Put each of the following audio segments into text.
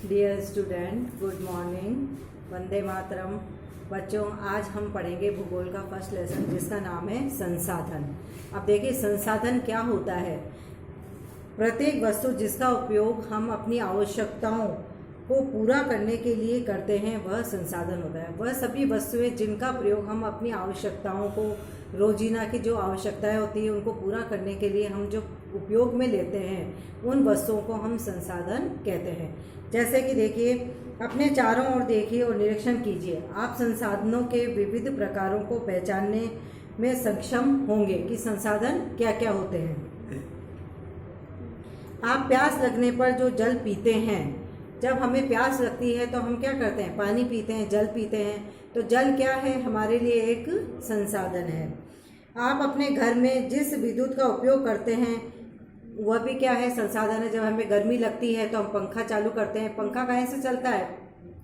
Dear student, good morning. वंदे मातरम। बच्चों, आज हम पढ़ेंगे भूगोल का फर्स्ट लेसन जिसका नाम है संसाधन। अब देखिए, संसाधन क्या होता है। प्रत्येक वस्तु जिसका उपयोग हम अपनी आवश्यकताओं को पूरा करने के लिए करते हैं वह संसाधन होता है। वह सभी वस्तुएं जिनका प्रयोग हम अपनी आवश्यकताओं को, रोजीना की जो आवश्यकताएं होती हैं उनको पूरा करने के लिए हम जो उपयोग में लेते हैं उन वस्तुओं को हम संसाधन कहते हैं। जैसे कि देखिए, अपने चारों ओर देखिए और निरीक्षण कीजिए। आप संसाधनों के विविध प्रकारों को पहचानने में सक्षम होंगे कि संसाधन क्या क्या होते हैं। आप प्यास लगने पर जो जल पीते हैं, जब हमें प्यास लगती है तो हम क्या करते हैं? पानी पीते हैं, जल पीते हैं। तो जल क्या है? हमारे लिए एक संसाधन है। आप अपने घर में जिस विद्युत का उपयोग करते हैं वह भी क्या है? संसाधन है। जब हमें गर्मी लगती है तो हम पंखा चालू करते हैं। पंखा कहाँ से चलता है?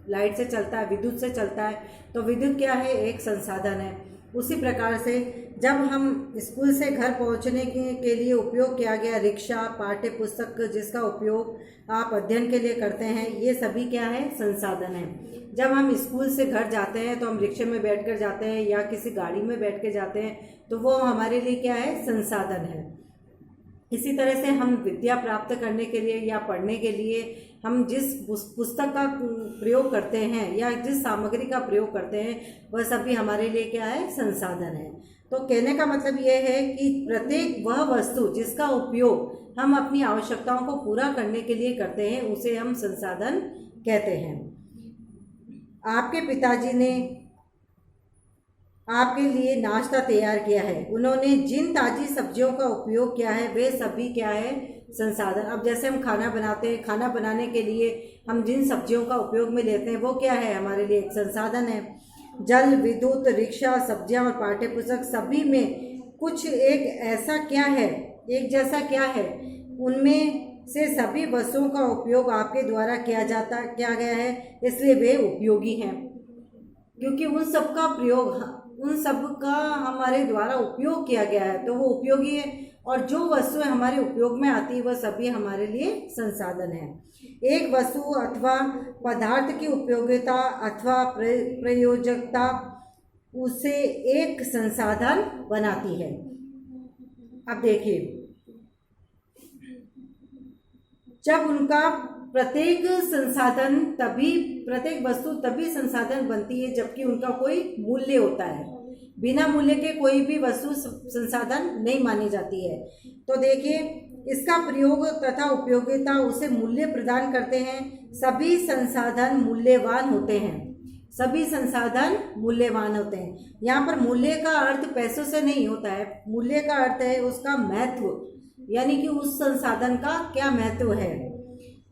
लाइट से चलता है, विद्युत से चलता है। तो विद्युत क्या है? एक संसाधन है। उसी प्रकार से जब हम स्कूल से घर पहुंचने के लिए उपयोग किया गया रिक्शा, पाठ्य पुस्तक जिसका उपयोग आप अध्ययन के लिए करते हैं, ये सभी क्या है? संसाधन है। जब हम स्कूल से घर जाते हैं तो हम रिक्शे में बैठ कर जाते हैं या किसी गाड़ी में बैठ कर जाते हैं, तो वो हमारे लिए क्या है? संसाधन है। इसी तरह से हम विद्या प्राप्त करने के लिए या पढ़ने के लिए हम जिस पुस्तक का प्रयोग करते हैं या जिस सामग्री का प्रयोग करते हैं वह सभी हमारे लिए क्या है? संसाधन है। तो कहने का मतलब ये है कि प्रत्येक वह वस्तु जिसका उपयोग हम अपनी आवश्यकताओं को पूरा करने के लिए करते हैं उसे हम संसाधन कहते हैं। आपके पिताजी ने आपके लिए नाश्ता तैयार किया है। उन्होंने जिन ताज़ी सब्जियों का उपयोग किया है वे सभी क्या है? संसाधन। अब जैसे हम खाना बनाते हैं, खाना बनाने के लिए हम जिन सब्जियों का उपयोग में लेते हैं वो क्या है? हमारे लिए एक संसाधन है। जल, विद्युत, रिक्शा, सब्जियां और पाठ्य पुस्तक सभी में कुछ एक ऐसा क्या है, एक जैसा क्या है? उनमें से सभी वस्तुओं का उपयोग आपके द्वारा किया गया है, इसलिए वे उपयोगी हैं। क्योंकि उन सब का हमारे द्वारा उपयोग किया गया है तो वो उपयोगी है। और जो वस्तुएं हमारे उपयोग में आती है वह सभी हमारे लिए संसाधन है। एक वस्तु अथवा पदार्थ की उपयोगिता अथवा प्रयोजकता उसे एक संसाधन बनाती है। अब देखिए, जब उनका प्रत्येक वस्तु तभी संसाधन बनती है जबकि उनका कोई मूल्य होता है। बिना मूल्य के कोई भी वस्तु संसाधन नहीं मानी जाती है। तो देखिए, इसका प्रयोग तथा उपयोगिता उसे मूल्य प्रदान करते हैं। सभी संसाधन मूल्यवान होते हैं। सभी संसाधन मूल्यवान होते हैं। यहाँ पर मूल्य का अर्थ पैसों से नहीं होता है। मूल्य का अर्थ है उसका महत्व, यानी कि उस संसाधन का क्या महत्व है।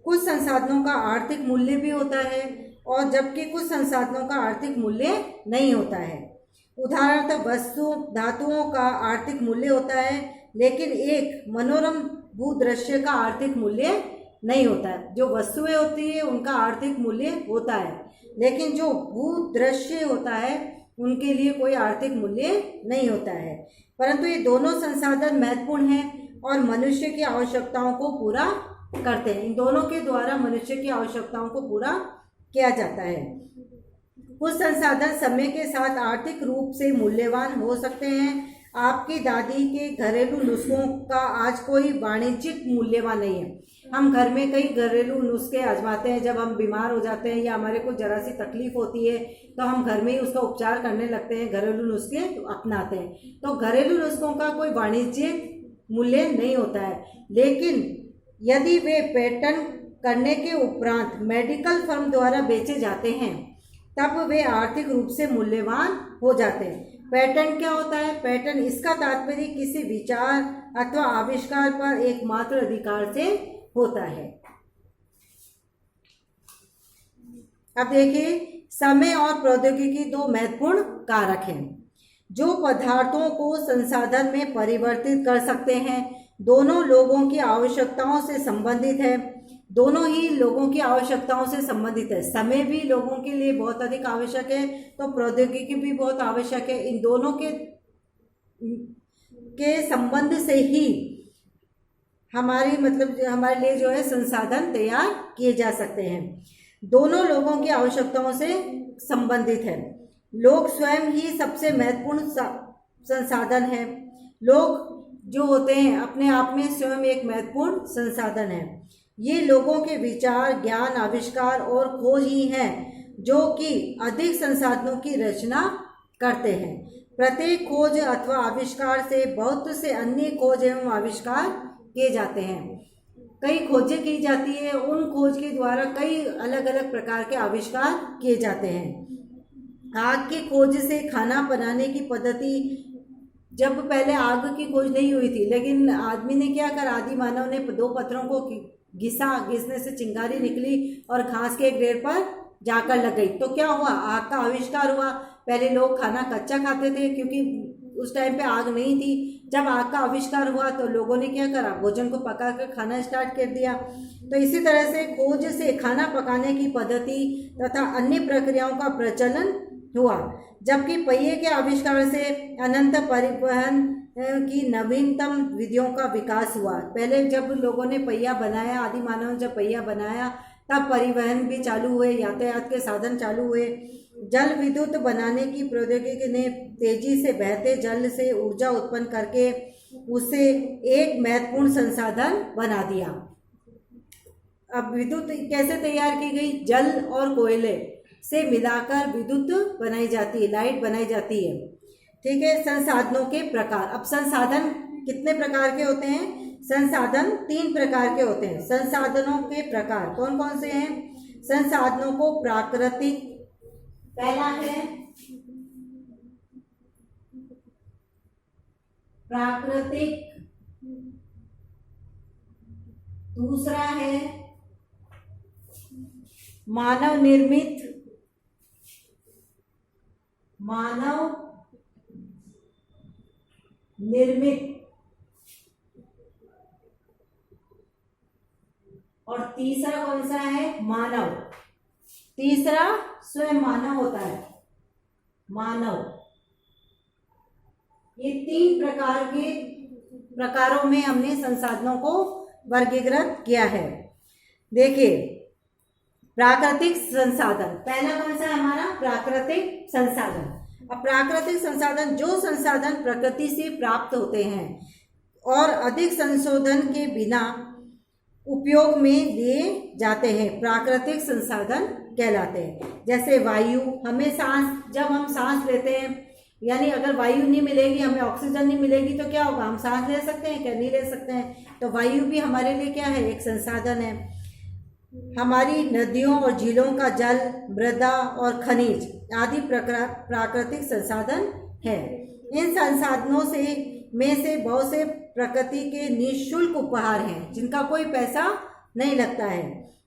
कुछ संसाधनों का आर्थिक मूल्य भी होता है और जबकि कुछ संसाधनों का आर्थिक मूल्य नहीं होता है। उदाहरणतः वस्तु धातुओं का आर्थिक मूल्य होता है लेकिन एक मनोरम भूदृश्य का आर्थिक मूल्य नहीं होता है। जो वस्तुएं होती है उनका आर्थिक मूल्य होता है लेकिन जो भूदृश्य होता है उनके लिए कोई आर्थिक मूल्य नहीं होता है। परंतु ये दोनों संसाधन महत्वपूर्ण हैं और मनुष्य की आवश्यकताओं को पूरा करते हैं। इन दोनों के द्वारा मनुष्य की आवश्यकताओं को पूरा किया जाता है। कुछ संसाधन समय के साथ आर्थिक रूप से मूल्यवान हो सकते हैं। आपकी दादी के घरेलू नुस्खों का आज कोई वाणिज्यिक मूल्यवान नहीं है। हम घर में कई घरेलू नुस्खे आजमाते हैं। जब हम बीमार हो जाते हैं या हमारे को जरा सी तकलीफ होती है तो हम घर में ही उसका उपचार करने लगते हैं, घरेलू नुस्खे अपनाते हैं। तो घरेलू नुस्खों का कोई वाणिज्यिक मूल्य नहीं होता है, लेकिन यदि वे पेटेंट करने के उपरांत मेडिकल फर्म द्वारा बेचे जाते हैं तब वे आर्थिक रूप से मूल्यवान हो जाते हैं। पेटेंट क्या होता है? पेटेंट, इसका तात्पर्य किसी विचार अथवा आविष्कार पर एकमात्र अधिकार से होता है। अब देखिए, समय और प्रौद्योगिकी दो महत्वपूर्ण कारक हैं जो पदार्थों को संसाधन में परिवर्तित कर सकते हैं। दोनों लोगों की आवश्यकताओं से संबंधित है। दोनों ही लोगों की आवश्यकताओं से संबंधित है। समय भी लोगों के लिए बहुत अधिक आवश्यक है तो प्रौद्योगिकी भी बहुत आवश्यक है। इन दोनों के संबंध से ही हमारी मतलब हमारे लिए जो है संसाधन तैयार किए जा सकते हैं। दोनों लोगों की आवश्यकताओं से संबंधित है। लोग स्वयं ही सबसे महत्वपूर्ण संसाधन है। लोग जो होते हैं अपने आप में स्वयं एक महत्वपूर्ण संसाधन है। ये लोगों के विचार, ज्ञान, आविष्कार और खोज ही हैं जो कि अधिक संसाधनों की रचना करते हैं। प्रत्येक खोज अथवा आविष्कार से बहुत से अन्य खोज एवं आविष्कार किए जाते हैं। कई खोजें की जाती है, उन खोज के द्वारा कई अलग अलग प्रकार के आविष्कार किए जाते हैं। आग की खोज से खाना बनाने की पद्धति, जब पहले आग की खोज नहीं हुई थी, लेकिन आदमी ने क्या कर, आदि मानव ने 2 पत्थरों को घिसने से चिंगारी निकली और घास के एक ढेर पर जाकर लग गई, तो क्या हुआ, आग का आविष्कार हुआ। पहले लोग खाना कच्चा खाते थे क्योंकि उस टाइम पे आग नहीं थी। जब आग का आविष्कार हुआ तो लोगों ने क्या करा, भोजन को पका कर खाना स्टार्ट कर दिया। तो इसी तरह से खोज से खाना पकाने की पद्धति तथा अन्य प्रक्रियाओं का प्रचलन हुआ, जबकि पहिए के आविष्कार से अनंत परिवहन की नवीनतम विधियों का विकास हुआ। पहले जब लोगों ने पहिया बनाया, आदि मानव ने जब पहिया बनाया, तब परिवहन भी चालू हुए, यातायात के साधन चालू हुए। जल विद्युत बनाने की प्रौद्योगिकी ने तेजी से बहते जल से ऊर्जा उत्पन्न करके उसे एक महत्वपूर्ण संसाधन बना दिया। अब विद्युत कैसे तैयार की गई, जल और कोयले से मिलाकर विद्युत बनाई जाती है, लाइट बनाई जाती है। ठीक है। संसाधनों के प्रकार, अब संसाधन कितने प्रकार के होते हैं, संसाधन 3 प्रकार के होते हैं। संसाधनों के प्रकार कौन कौन से हैं, संसाधनों को प्राकृतिक, पहला है प्राकृतिक, दूसरा है मानव निर्मित, और तीसरा कौन सा है, मानव। तीसरा स्वयं मानव होता है, मानव। ये 3 प्रकार के प्रकारों में हमने संसाधनों को वर्गीकृत किया है। देखिए, प्राकृतिक संसाधन, पहला कौन सा है हमारा, प्राकृतिक संसाधन। अब प्राकृतिक संसाधन, जो संसाधन प्रकृति से प्राप्त होते हैं और अधिक संशोधन के बिना उपयोग में लिए जाते हैं, प्राकृतिक संसाधन कहलाते हैं। जैसे वायु, हमें सांस, जब हम सांस लेते हैं, यानी अगर वायु नहीं मिलेगी, हमें ऑक्सीजन नहीं मिलेगी, तो क्या होगा, हम सांस ले सकते हैं क्या, नहीं ले सकते हैं। तो वायु भी हमारे लिए क्या है, एक संसाधन है। हमारी नदियों और झीलों का जल, मृदा और खनिज आदि प्राकृतिक संसाधन है। इन संसाधनों में से बहुत से प्रकृति के निःशुल्क उपहार हैं, जिनका कोई पैसा नहीं लगता है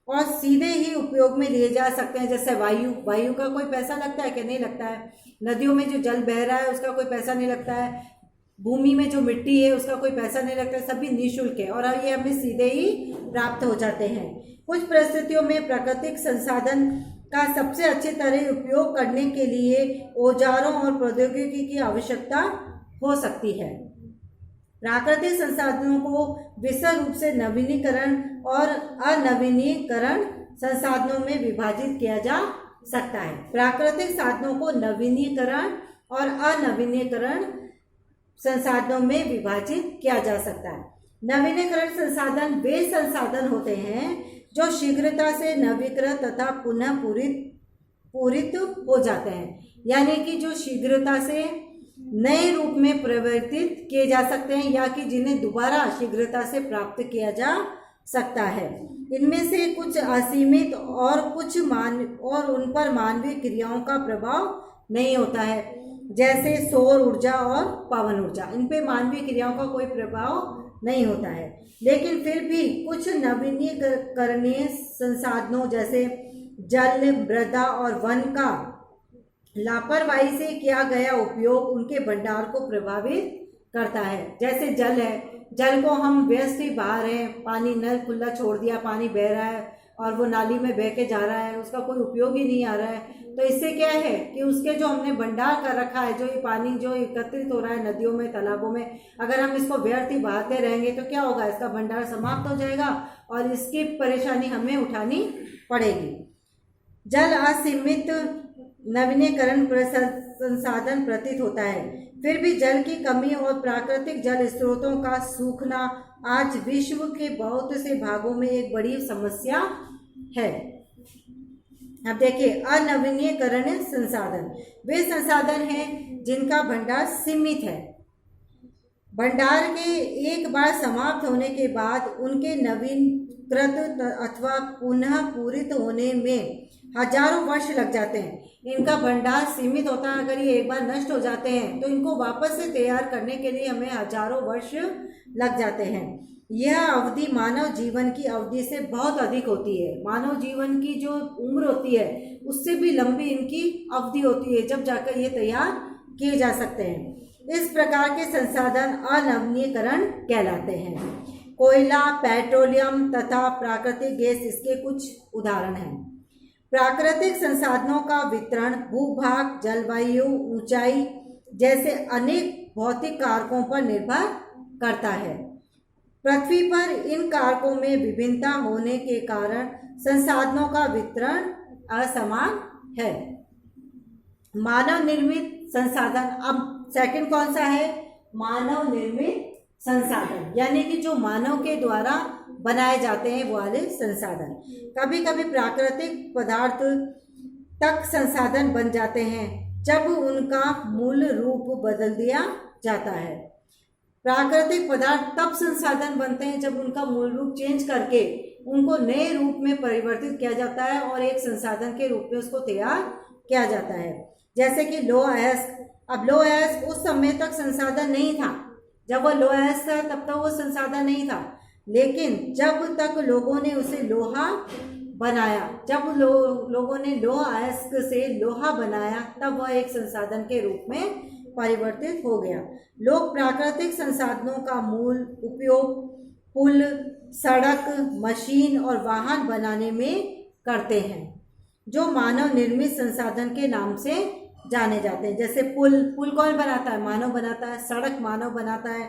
और सीधे ही उपयोग में लिए जा सकते हैं। जैसे वायु का कोई पैसा लगता है कि नहीं लगता है। नदियों में जो जल बह रहा है उसका कोई पैसा नहीं लगता है। भूमि में जो मिट्टी है उसका कोई पैसा नहीं लगता है, सभी निःशुल्क है और ये हमें सीधे ही प्राप्त हो जाते हैं। कुछ परिस्थितियों में प्राकृतिक संसाधन का सबसे अच्छी तरह उपयोग करने के लिए औजारों और प्रौद्योगिकी की आवश्यकता हो सकती है। प्राकृतिक संसाधनों को विशेष रूप से नवीनीकरण और अनवीनीकरण संसाधनों में विभाजित किया जा सकता है। प्राकृतिक साधनों को नवीनीकरण और अनवीनीकरण संसाधनों में विभाजित किया जा सकता है। नवीनीकरण संसाधन वे संसाधन होते हैं जो शीघ्रता से नवीकृत तथा पुनः पूरित हो जाते हैं, यानी कि जो शीघ्रता से नए रूप में परिवर्तित किए जा सकते हैं या कि जिन्हें दोबारा शीघ्रता से प्राप्त किया जा सकता है। इनमें से कुछ असीमित और उन पर मानवीय क्रियाओं का प्रभाव नहीं होता है, जैसे सौर ऊर्जा और पवन ऊर्जा। इन पे मानवीय क्रियाओं का कोई प्रभाव नहीं होता है, लेकिन फिर भी कुछ नवीनीकरणीय संसाधनों जैसे जल, मृदा और वन का लापरवाही से किया गया उपयोग उनके भंडार को प्रभावित करता है। जैसे जल है, जल को हम व्यस्त ही बहा रहे हैं, पानी नल खुला छोड़ दिया, पानी बह रहा है और वो नाली में बह के जा रहा है, उसका कोई उपयोग ही नहीं आ रहा है। तो इससे क्या है कि उसके जो हमने भंडार कर रखा है, जो ये पानी जो एकत्रित हो रहा है नदियों में, तालाबों में, अगर हम इसको व्यर्थ ही बहाते रहेंगे तो क्या होगा, इसका भंडार समाप्त हो जाएगा और इसकी परेशानी हमें उठानी पड़ेगी। जल असीमित नवीनीकरण संसाधन प्रतीत होता है, फिर भी जल की कमी और प्राकृतिक जल स्रोतों का सूखना आज विश्व के बहुत से भागों में एक बड़ी समस्या है। अब देखिए, अनवीनीकरण संसाधन वे संसाधन हैं जिनका भंडार सीमित है। भंडार के एक बार समाप्त होने के बाद उनके नवीनीकृत अथवा पुनः पूरित होने में हजारों वर्ष लग जाते हैं। इनका भंडार सीमित होता है, अगर ये एक बार नष्ट हो जाते हैं तो इनको वापस से तैयार करने के लिए हमें हजारों वर्ष लग जाते हैं। यह अवधि मानव जीवन की अवधि से बहुत अधिक होती है। मानव जीवन की जो उम्र होती है उससे भी लंबी इनकी अवधि होती है, जब जाकर ये तैयार किए जा सकते हैं। इस प्रकार के संसाधन अनवीनीकरण कहलाते हैं। कोयला, पेट्रोलियम तथा प्राकृतिक गैस इसके कुछ उदाहरण हैं। प्राकृतिक संसाधनों का वितरण भूभाग, जलवायु, ऊंचाई जैसे अनेक भौतिक कारकों पर निर्भर करता है। पृथ्वी पर इन कारकों में विभिन्नता होने के कारण संसाधनों का वितरण असमान है। मानव निर्मित संसाधन, अब सेकंड कौन सा है, मानव निर्मित संसाधन, यानी कि जो मानव के द्वारा बनाए जाते हैं वो वाले संसाधन। कभी कभी प्राकृतिक पदार्थ तक संसाधन बन जाते हैं जब उनका मूल रूप बदल दिया जाता है। प्राकृतिक पदार्थ तब संसाधन बनते हैं जब उनका मूल रूप चेंज करके उनको नए रूप में परिवर्तित किया जाता है और एक संसाधन के रूप में उसको तैयार किया जाता है। जैसे कि लौह अयस्क। अब लौह अयस्क उस समय तक संसाधन नहीं था, जब वो लौह अयस्क था तब तक वो संसाधन नहीं था, लेकिन जब तक लोगों ने उसे लोहा बनाया, जब लोगों ने लौह अयस्क से लोहा बनाया तब वह एक संसाधन के रूप में परिवर्तित हो गया। लोग प्राकृतिक संसाधनों का मूल उपयोग पुल, सड़क, मशीन और वाहन बनाने में करते हैं, जो मानव निर्मित संसाधन के नाम से जाने जाते हैं। जैसे पुल कौन बनाता है, मानव बनाता है। सड़क मानव बनाता है।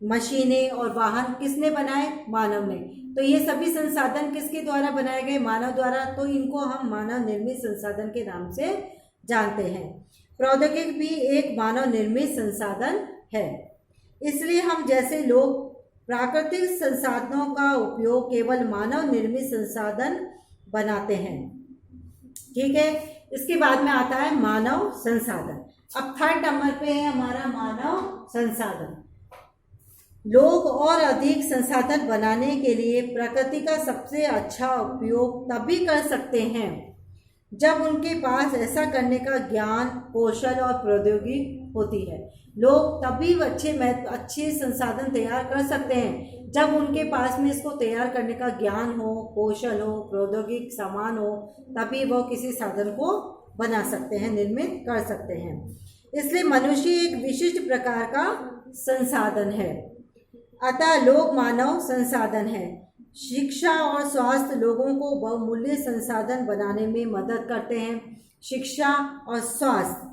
मशीनें और वाहन किसने बनाए, मानव ने। तो ये सभी संसाधन किसके द्वारा बनाए गए, मानव द्वारा। तो इनको हम मानव निर्मित संसाधन के नाम से जानते हैं। प्रौद्योगिकी भी एक मानव निर्मित संसाधन है। इसलिए हम जैसे लोग प्राकृतिक संसाधनों का उपयोग केवल मानव निर्मित संसाधन बनाते हैं। ठीक है, इसके बाद में आता है मानव संसाधन। अब थर्ड नंबर पे है हमारा मानव संसाधन। लोग और अधिक संसाधन बनाने के लिए प्रकृति का सबसे अच्छा उपयोग तभी कर सकते हैं जब उनके पास ऐसा करने का ज्ञान, कौशल और प्रौद्योगिकी होती है। लोग तभी अच्छे संसाधन तैयार कर सकते हैं जब उनके पास में इसको तैयार करने का ज्ञान हो, कौशल हो, प्रौद्योगिक सामान हो, तभी वो किसी साधन को बना सकते हैं, निर्मित कर सकते हैं। इसलिए मनुष्य एक विशिष्ट प्रकार का संसाधन है। अतः लोग मानव संसाधन है। शिक्षा और स्वास्थ्य लोगों को बहुमूल्य संसाधन बनाने में मदद करते हैं। शिक्षा और स्वास्थ्य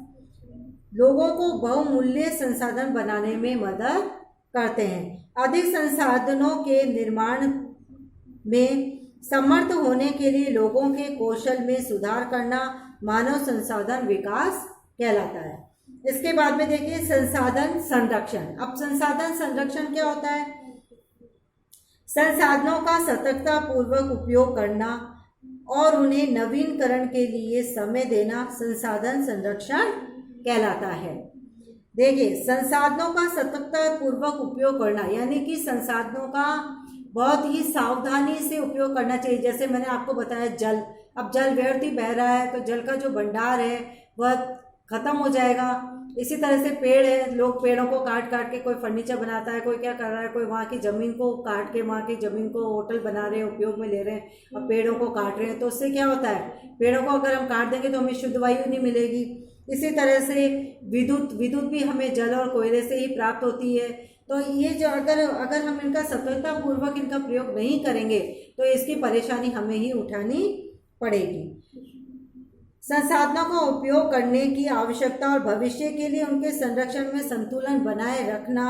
लोगों को बहुमूल्य संसाधन बनाने में मदद करते हैं। अधिक संसाधनों के निर्माण में समर्थ होने के लिए लोगों के कौशल में सुधार करना मानव संसाधन विकास कहलाता है। इसके बाद में देखिए संसाधन संरक्षण। अब संसाधन संरक्षण क्या होता है? संसाधनों का सतर्कता पूर्वक उपयोग करना और उन्हें नवीनीकरण के लिए समय देना संसाधन संरक्षण कहलाता है। देखिए, संसाधनों का सतर्कता पूर्वक उपयोग करना यानी कि संसाधनों का बहुत ही सावधानी से उपयोग करना चाहिए। जैसे मैंने आपको बताया जल, अब जल व्यर्थ ही बह रहा है तो जल का जो भंडार है वह खत्म हो जाएगा। इसी तरह से पेड़ है, लोग पेड़ों को काट काट के कोई फर्नीचर बनाता है, कोई क्या कर रहा है, कोई वहाँ की ज़मीन को काट के वहाँ की ज़मीन को होटल बना रहे हैं, उपयोग में ले रहे हैं, अब पेड़ों को काट रहे हैं। तो उससे क्या होता है, पेड़ों को अगर हम काट देंगे तो हमें शुद्ध वायु नहीं मिलेगी। इसी तरह से विद्युत भी हमें जल और कोयले से ही प्राप्त होती है। तो ये जो अगर हम इनका सफलतापूर्वक इनका प्रयोग नहीं करेंगे तो इसकी परेशानी हमें ही उठानी पड़ेगी। संसाधनों का उपयोग करने की आवश्यकता और भविष्य के लिए उनके संरक्षण में संतुलन बनाए रखना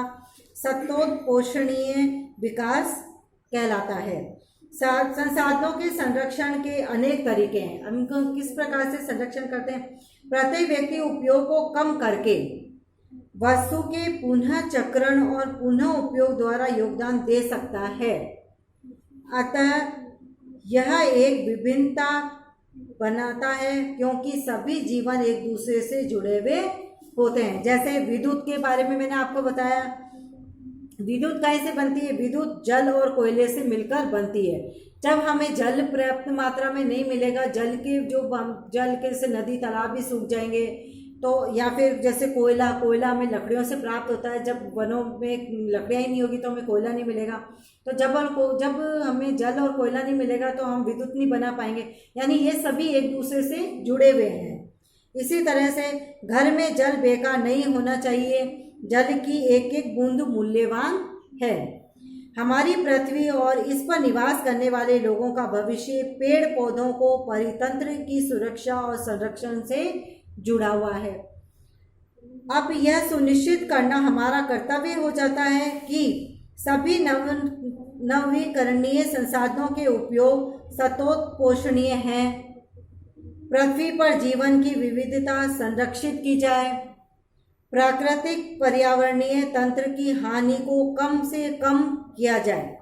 सतोत्पोषणीय विकास कहलाता है। संसाधनों के संरक्षण के अनेक तरीके हैं। हम किस प्रकार से संरक्षण करते हैं? प्रत्येक व्यक्ति उपयोग को कम करके वस्तु के पुनः चक्रण और पुनः उपयोग द्वारा योगदान दे सकता है। अतः यह एक विभिन्नता बनाता है क्योंकि सभी जीवन एक दूसरे से जुड़े हुए होते हैं। जैसे विद्युत के बारे में मैंने आपको बताया, विद्युत कैसे बनती है? विद्युत जल और कोयले से मिलकर बनती है। जब हमें जल पर्याप्त मात्रा में नहीं मिलेगा, जल के से नदी तालाब भी सूख जाएंगे, तो या फिर जैसे कोयला हमें लकड़ियों से प्राप्त होता है। जब वनों में लकड़ियाँ ही नहीं होगी तो हमें कोयला नहीं मिलेगा। तो जब हमें जल और कोयला नहीं मिलेगा तो हम विद्युत नहीं बना पाएंगे। यानी ये सभी एक दूसरे से जुड़े हुए हैं। इसी तरह से घर में जल बेकार नहीं होना चाहिए। जल की एक एक बूंद मूल्यवान है। हमारी पृथ्वी और इस पर निवास करने वाले लोगों का भविष्य पेड़ पौधों को परितंत्र की सुरक्षा और संरक्षण से जुड़ा हुआ है। अब यह सुनिश्चित करना हमारा कर्तव्य हो जाता है कि सभी नवीकरणीय संसाधनों के उपयोग सतोत्पोषणीय हैं। पृथ्वी पर जीवन की विविधता संरक्षित की जाए। प्राकृतिक पर्यावरणीय तंत्र की हानि को कम से कम किया जाए।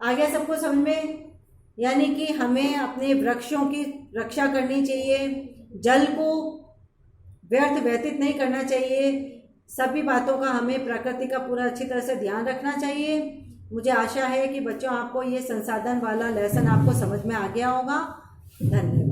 आगे सबको समझ में? यानी कि हमें अपने वृक्षों की रक्षा करनी चाहिए, जल को व्यतीत नहीं करना चाहिए। सभी बातों का हमें प्रकृति का पूरा अच्छी तरह से ध्यान रखना चाहिए। मुझे आशा है कि बच्चों आपको ये संसाधन वाला लेसन आपको समझ में आ गया होगा। धन्यवाद।